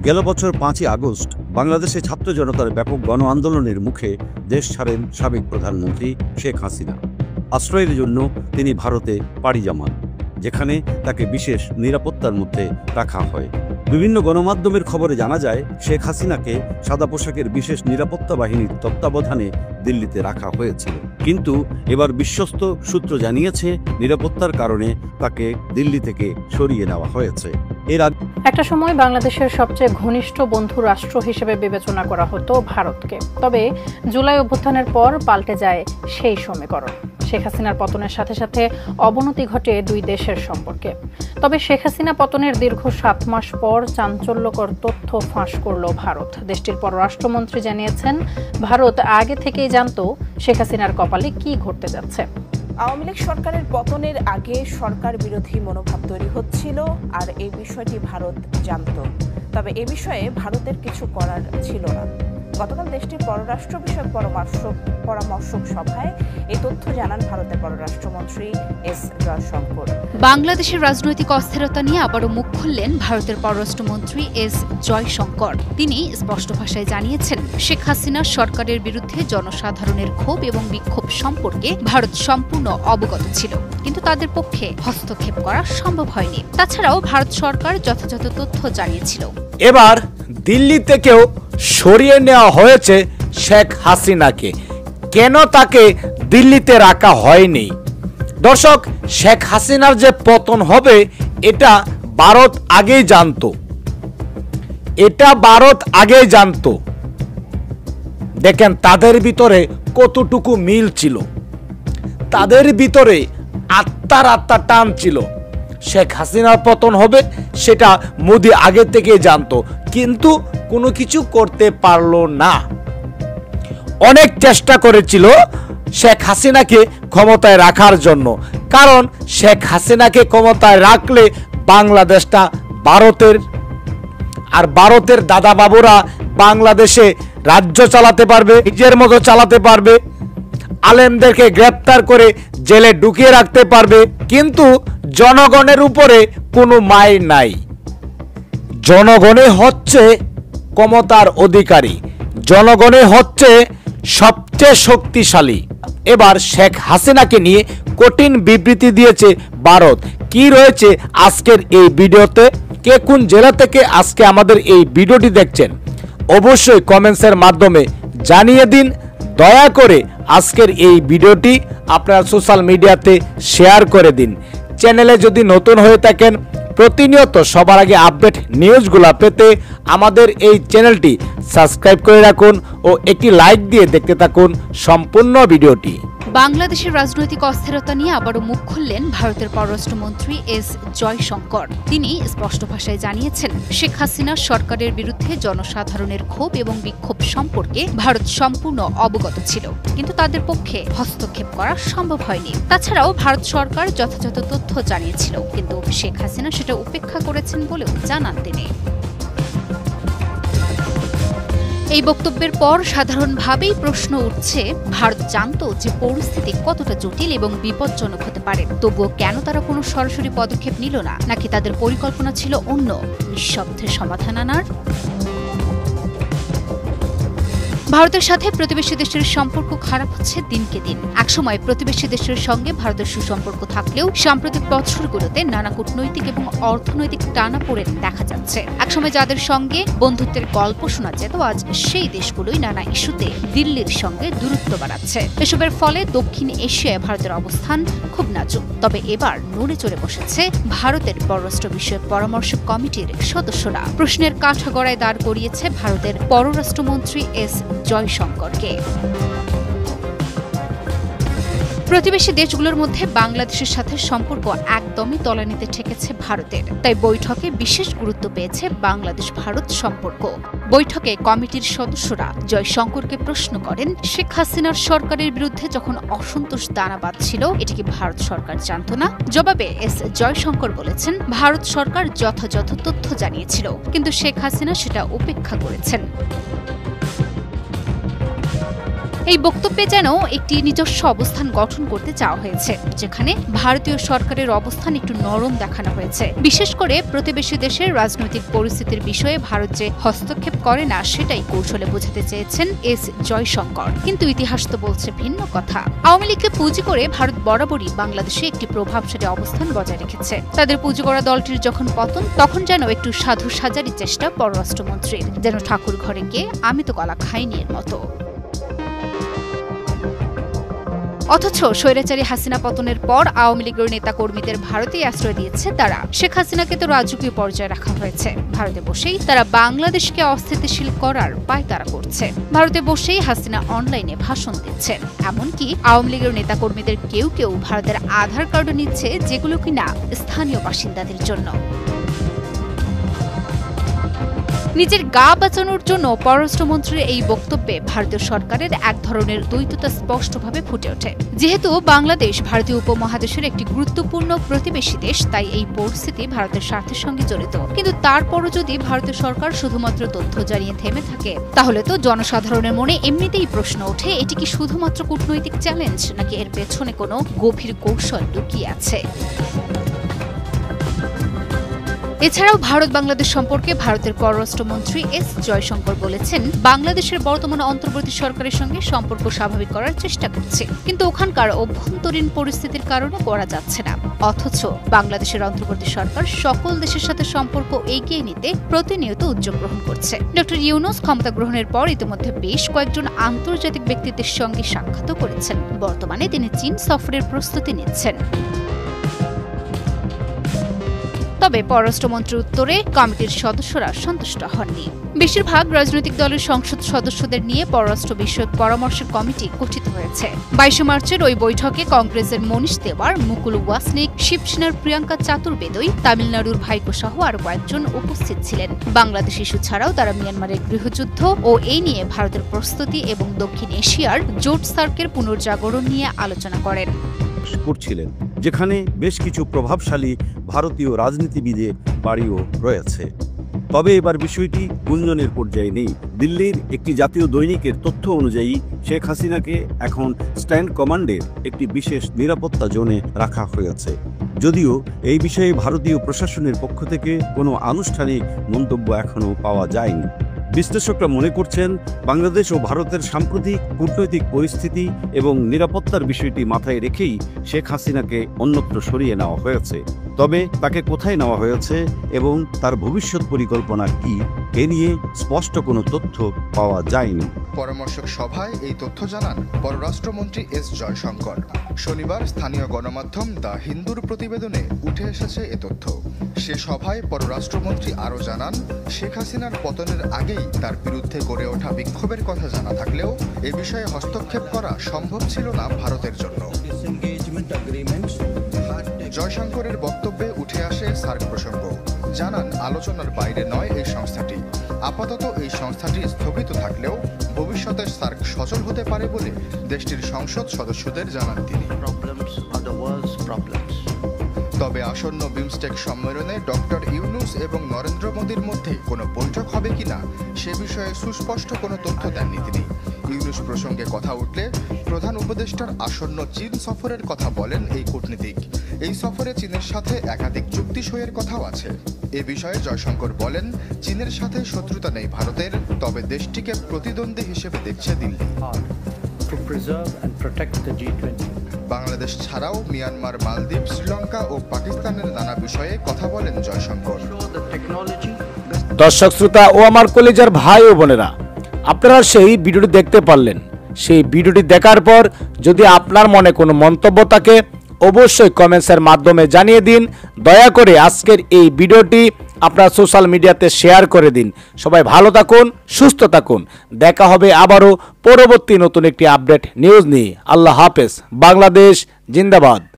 গেল বছর 5ই আগস্ট বাংলাদেশে ছাত্র জনতার ব্যাপক গণ আন্দোলনের মুখে দেশ ছাড়েন সাবেক প্রধানমন্ত্রী শেখ হাসিনা। আশ্রয়ের জন্য তিনি ভারতে পাড়ি জমান, যেখানে তাকে বিশেষ নিরাপত্তার মধ্যে রাখা হয়। বিভিন্ন গণমাধ্যমের খবরে জানা যায় শেখ হাসিনাকে সাদা পোশাকের বিশেষ নিরাপত্তা বাহিনীর তত্ত্বাবধানে দিল্লিতে রাখা হয়েছিল, কিন্তু এবার বিশ্বস্ত সূত্র জানিয়েছে নিরাপত্তার কারণে তাকে দিল্লি থেকে সরিয়ে নেওয়া হয়েছে। এর আগে একটা সময় বাংলাদেশের সবচেয়ে ঘনিষ্ঠ বন্ধু রাষ্ট্র হিসেবে বিবেচনা করা হতো ভারতকে, তবে জুলাই অভ্যুত্থানের পর পাল্টে যায় সেই সমীকরণ। শেখ হাসিনার পতনের সাথে সাথে অবনতি ঘটে দুই দেশের সম্পর্কে। তবে শেখ হাসিনা পতনের দীর্ঘ 7 মাস পর চাঞ্চল্যকর তথ্য ফাঁস করল ভারত। দেশটির পররাষ্ট্রমন্ত্রী জানিয়েছেন, ভারত আগে থেকেই জানতো শেখ হাসিনার কপালে কি ঘটতে যাচ্ছে। আওয়ামী লীগ সরকারের পতনের আগে সরকার বিরোধী মনোভাব তৈরি হচ্ছিল, আর এই বিষয়টি ভারত জানত। তবে এ বিষয়ে ভারতের কিছু করার ছিল না। গতকাল দেশটির পররাষ্ট্র বিষয়ক পরামর্শক সভায় এই তথ্য জানান ভারতের পররাষ্ট্রমন্ত্রী এস জয়শঙ্কর। বাংলাদেশের রাজনৈতিক অস্থিরতা নিয়ে আবারও মুখ খুললেন ভারতের পররাষ্ট্রমন্ত্রী এস জয়শঙ্কর। তিনি স্পষ্ট ভাষায় জানিয়েছেন, শেখ হাসিনা সরকারের বিরুদ্ধে জনসাধারণের ক্ষোভ এবং বিক্ষোভ সম্পর্কে ভারত সম্পূর্ণ অবগত ছিল, কিন্তু তাদের পক্ষে হস্তক্ষেপ করা সম্ভব হয়নি। তাছাড়াও ভারত সরকার যথাযথ তথ্য জানিয়েছিল। এবার দিল্লি থেকেও সরিয়ে নেওয়া হয়েছে শেখ হাসিনাকে। কেন তাকে দিল্লিতে রাখা হয়নি? দর্শক, শেখ হাসিনার যে পতন হবে এটা ভারত আগেই জানতো। দেখেন তাদের ভিতরে কতটুকু মিল ছিল, তাদের ভিতরে আত্মার টান ছিল। শেখ হাসিনার পতন হবে সেটা মোদি আগে থেকে জানতো, কিন্তু কোনো কিছু করতে পারলো না। অনেক চেষ্টা করেছিল শেখ হাসিনাকে ক্ষমতায় রাখার জন্য, কারণ শেখ হাসিনাকে ক্ষমতায় রাখলে বাংলাদেশটা ভারতের, আর ভারতের দাদা বাবুরা বাংলাদেশে রাজ্য চালাতে পারবে, নিজের মতো চালাতে পারবে, আলেমদেরকে গ্রেপ্তার করে জেলে ঢুকিয়ে রাখতে পারবে, কিন্তু জনগণের উপরে কোনো মাইর নাই। জনগণে হচ্ছে ক্ষমতার অধিকারী, জনগণে হচ্ছে সবচেয়ে শক্তিশালী। এবার শেখ হাসিনাকে নিয়ে কঠিন বিবৃতি দিয়েছে ভারত। কি রয়েছে আজকের এই ভিডিওতে? কে কোন জেলা থেকে আজকে আমাদের এই ভিডিওটি দেখছেন অবশ্যই কমেন্টসের মাধ্যমে জানিয়ে দিন। দয়া করে আজকের এই ভিডিওটি আপনারা সোশ্যাল মিডিয়াতে শেয়ার করে দিন। চ্যানেলে যদি নতুন হয়ে থাকেন, প্রতিনিয়ত সবার আগে আপডেট নিউজগুলো পেতে আমাদের এই চ্যানেলটি সাবস্ক্রাইব করে রাখুন ও একটি লাইক দিয়ে দেখতে থাকুন সম্পূর্ণ ভিডিওটি। বাংলাদেশের রাজনৈতিক অস্থিরতা নিয়ে আবারও মুখ খুললেন ভারতের পররাষ্ট্রমন্ত্রী এস জয়শঙ্কর। তিনি স্পষ্ট ভাষায় জানিয়েছেন, শেখ হাসিনা সরকারের বিরুদ্ধে জনসাধারণের ক্ষোভ এবং বিক্ষোভ সম্পর্কে ভারত সম্পূর্ণ অবগত ছিল, কিন্তু তাদের পক্ষে হস্তক্ষেপ করা সম্ভব হয়নি। তাছাড়াও ভারত সরকার যথাযথ তথ্য জানিয়েছিল, কিন্তু শেখ হাসিনা সেটা উপেক্ষা করেছেন বলেও জানান তিনি। এই বক্তব্যের পর সাধারণভাবেই প্রশ্ন উঠছে, ভারত জানতো যে পরিস্থিতি কতটা জটিল এবং বিপজ্জনক হতে পারে, তবুও কেন তারা কোনো সরাসরি পদক্ষেপ নিল না? নাকি তাদের পরিকল্পনা ছিল অন্য, নিঃশব্দে সমাধান আনার? ভারতের সাথে প্রতিবেশী দেশের সম্পর্ক খারাপ হচ্ছে দিনকে দিন। একসময় প্রতিবেশী দেশের সঙ্গে ভারতের সুসম্পর্ক থাকলেও সাম্প্রতিক বছরগুলোতে নানা কূটনৈতিক এবং অর্থনৈতিক টানাপোড়েন দেখা যাচ্ছে। একসময় যাদের সঙ্গে বন্ধুত্বের গল্প শোনা যেত, আজ সেই দেশগুলোই নানা ইস্যুতে দিল্লির সঙ্গে দূরত্ব বাড়াচ্ছে। এসবের ফলে দক্ষিণ এশিয়ায় ভারতের অবস্থান খুব নাজুক। তবে এবার নড়ে চড়ে বসেছে ভারতের পররাষ্ট্র বিষয়ক পরামর্শক কমিটির সদস্যরা। প্রশ্নের কাঠগড়ায় দাঁড় করিয়েছে ভারতের পররাষ্ট্রমন্ত্রী এস জয়শঙ্করকে। প্রতিবেশী দেশগুলোর মধ্যে বাংলাদেশের সাথে সম্পর্ক একদমই তলানিতে ঠেকেছে ভারতের, তাই বৈঠকে বিশেষ গুরুত্ব পেয়েছে বাংলাদেশ ভারত সম্পর্ক। বৈঠকে কমিটির সদস্যরা জয়শঙ্করকে প্রশ্ন করেন, শেখ হাসিনার সরকারের বিরুদ্ধে যখন অসন্তোষ দানা বাঁধছিল, এটা কি ভারত সরকার জানত না? জবাবে এস জয়শঙ্কর বলেছেন, ভারত সরকার যথাযথ তথ্য জানিয়েছিল, কিন্তু শেখ হাসিনা সেটা উপেক্ষা করেছেন। এই বক্তব্যে যেন একটি নিজস্ব অবস্থান গঠন করতে চাওয়া হয়েছে, যেখানে ভারতীয় সরকারের অবস্থান একটু নরম দেখানো হয়েছে। বিশেষ করে প্রতিবেশী দেশের রাজনৈতিক পরিস্থিতির বিষয়ে ভারত যে হস্তক্ষেপ করে না সেটাই কৌশলে বোঝাতে চেয়েছেন এস জয়শঙ্কর। কিন্তু ইতিহাস তো বলছে ভিন্ন কথা। আওয়ামী লীগকে পুঁজি করে ভারত বরাবরই বাংলাদেশে একটি প্রভাবশালী অবস্থান বজায় রেখেছে। তাদের পুঁজি করা দলটির যখন পতন, তখন যেন একটু সাধু সাজারি চেষ্টা পররাষ্ট্রমন্ত্রীর, যেন ঠাকুর ঘরে গিয়ে আমি তো কলা খাইনি এর মতো। অথচ স্বৈরাচারী হাসিনা পতনের পর আওয়ামী লীগের নেতা কর্মীদের ভারতেই আশ্রয় দিয়েছে তারা। শেখ হাসিনাকে তো রাজকীয় পর্যায়ে রাখা হয়েছে। ভারতে বসেই তারা বাংলাদেশকে অস্থিতিশীল করার পায়তারা করছে। ভারতে বসেই হাসিনা অনলাইনে ভাষণ দিচ্ছেন। এমনকি আওয়ামী লীগের নেতা কর্মীদের কেউ কেউ ভারতের আধার কার্ডও নিচ্ছে, যেগুলো কিনা স্থানীয় বাসিন্দাদের জন্য। নিজের গা বাঁচানোর জন্য পররাষ্ট্রমন্ত্রীর এই বক্তব্যে ভারতীয় সরকারের এক ধরনের দ্বৈততা স্পষ্টভাবে ফুটে ওঠে। যেহেতু বাংলাদেশ ভারতীয় উপমহাদেশের একটি গুরুত্বপূর্ণ প্রতিবেশী দেশ, তাই এই পরিস্থিতি ভারতের স্বার্থের সঙ্গে জড়িত। কিন্তু তারপরও যদি ভারতীয় সরকার শুধুমাত্র তথ্য জানিয়ে থেমে থাকে, তাহলে তো জনসাধারণের মনে এমনিতেই প্রশ্ন ওঠে, এটি কি শুধুমাত্র কূটনৈতিক চ্যালেঞ্জ, নাকি এর পেছনে কোনো গভীর কৌশল লুকিয়ে আছে? এছাড়াও ভারত বাংলাদেশ সম্পর্কে ভারতের পররাষ্ট্রমন্ত্রী এস জয়শঙ্কর বলেছেন, বাংলাদেশের বর্তমান অন্তর্বর্তী সরকারের সঙ্গে সম্পর্ক স্বাভাবিক করার চেষ্টা করছে, কিন্তু ওখানকার অভ্যন্তরীণ পরিস্থিতির কারণে করা যাচ্ছে না। অথচ বাংলাদেশের অন্তর্বর্তী সরকার সকল দেশের সাথে সম্পর্ক এগিয়ে নিতে প্রতিনিয়ত উদ্যোগ গ্রহণ করছে। ডক্টর ইউনূস ক্ষমতা গ্রহণের পর ইতিমধ্যে বেশ কয়েকজন আন্তর্জাতিক ব্যক্তিত্বের সঙ্গে সাক্ষাৎ করেছেন। বর্তমানে তিনি চীন সফরের প্রস্তুতি নিচ্ছেন। তবে পররাষ্ট্রমন্ত্রীর উত্তরে কমিটির সদস্যরা সন্তুষ্ট হননি। বেশিরভাগ রাজনৈতিক দলের সংসদ সদস্যদের নিয়ে পররাষ্ট্র বিষয়ক পরামর্শ কমিটি গঠিত হয়েছে। 22 মার্চের ওই বৈঠকে কংগ্রেসের মনীষ তেওয়ার, মুকুল ওয়াসনিক, শিবসেনার প্রিয়াঙ্কা চাতুর্বেদী, তামিলনাড়ুর ভাইকো সহ আরো কয়েকজন উপস্থিত ছিলেন। বাংলাদেশ ইস্যু ছাড়াও তারা মিয়ানমারের গৃহযুদ্ধ ও এই নিয়ে ভারতের প্রস্তুতি এবং দক্ষিণ এশিয়ার জোট সার্কের পুনর্জাগরণ নিয়ে আলোচনা করেন। করছিলেন, যেখানে বেশ কিছু প্রভাবশালী ভারতীয় রাজনীতিবিদের বাড়িও রয়েছে। তবে এবার বিষয়টি গুঞ্জনের পর্যায়ে নেই। দিল্লির একটি জাতীয় দৈনিকের তথ্য অনুযায়ী শেখ হাসিনাকে এখন স্ট্যান্ড কমান্ডের একটি বিশেষ নিরাপত্তা জোনে রাখা হয়েছে। যদিও এই বিষয়ে ভারতীয় প্রশাসনের পক্ষ থেকে কোনো আনুষ্ঠানিক মন্তব্য এখনও পাওয়া যায়নি। বিশ্লেষকরা মনে করছেন, বাংলাদেশ ও ভারতের সাম্প্রতিক কূটনৈতিক পরিস্থিতি এবং নিরাপত্তার বিষয়টি মাথায় রেখেই শেখ হাসিনাকে অন্যত্র সরিয়ে নেওয়া হয়েছে। তবে তাকে কোথায় নেওয়া হয়েছে এবং তার ভবিষ্যৎ পরিকল্পনা কি, এ নিয়ে স্পষ্ট কোনো তথ্য পাওয়া যায়নি। পরামর্শক সভায় এই তথ্য জানান পররাষ্ট্রমন্ত্রী এস জয়শঙ্কর। শনিবার স্থানীয় গণমাধ্যম দ্য হিন্দুর প্রতিবেদনে উঠে এসেছে এ তথ্য। সে সভায় পররাষ্ট্রমন্ত্রী আরও জানান, শেখ হাসিনার পতনের আগেই তার বিরুদ্ধে গড়ে ওঠা বিক্ষোভের কথা জানা থাকলেও এ বিষয়ে হস্তক্ষেপ করা সম্ভব ছিল না ভারতের জন্য। জয়শঙ্করের বক্তব্যে উঠে আসে সার্ক প্রসঙ্গ। জানান, আলোচনার বাইরে নয় এই সংস্থাটি। আপাতত এই সংস্থাটি স্থগিত থাকলেও ভবিষ্যতে সার্ক সচল হতে পারে বলে দেশটির সংসদ সদস্যদের জানান তিনি। তবে আসন্ন বিমস্টেক সম্মেলনে ডক্টর ইউনূস এবং নরেন্দ্র মোদীর মধ্যে কোনো বৈঠক হবে কিনা সে বিষয়ে সুস্পষ্ট কোনো তথ্য দেননি তিনি। ইউনূস প্রসঙ্গে কথা উঠলে প্রধান উপদেষ্টার আসন্ন চীন সফরের কথা বলেন এই কূটনীতিক। এই সফরে চীনের সাথে একাধিক চুক্তি সইয়ের কথাও আছে। এ বিষয়ে জয়শঙ্কর বলেন, চীনের সাথে শত্রুতা নেই ভারতের, তবে দেশটিকে প্রতিদ্বন্দ্বী হিসেবে দেখছে দিল্লি। বাংলাদেশ ছাড়াও মিয়ানমার, মালদ্বীপ, শ্রীলঙ্কা ও পাকিস্তানের নানা বিষয়ে কথা বলেন জয়শঙ্কর। দর্শক শ্রোতা ও আমার কলেজের ভাই ও বোনেরা, আপনারা সেই ভিডিওটি দেখতে পারলেন। সেই ভিডিওটি দেখার পর যদি আপনার মনে কোনো মন্তব্য থাকে, অবশ্যই কমেন্টসের মাধ্যমে জানিয়ে দিন। দয়া করে আজকের এই ভিডিওটি আপনার সোশ্যাল মিডিয়াতে শেয়ার করে দিন। সবাই ভালো থাকুন, সুস্থ থাকুন। দেখা হবে আবারও পরবর্তী নতুন একটি আপডেট নিউজ নিয়ে। আল্লাহ হাফেজ। বাংলাদেশ জিন্দাবাদ।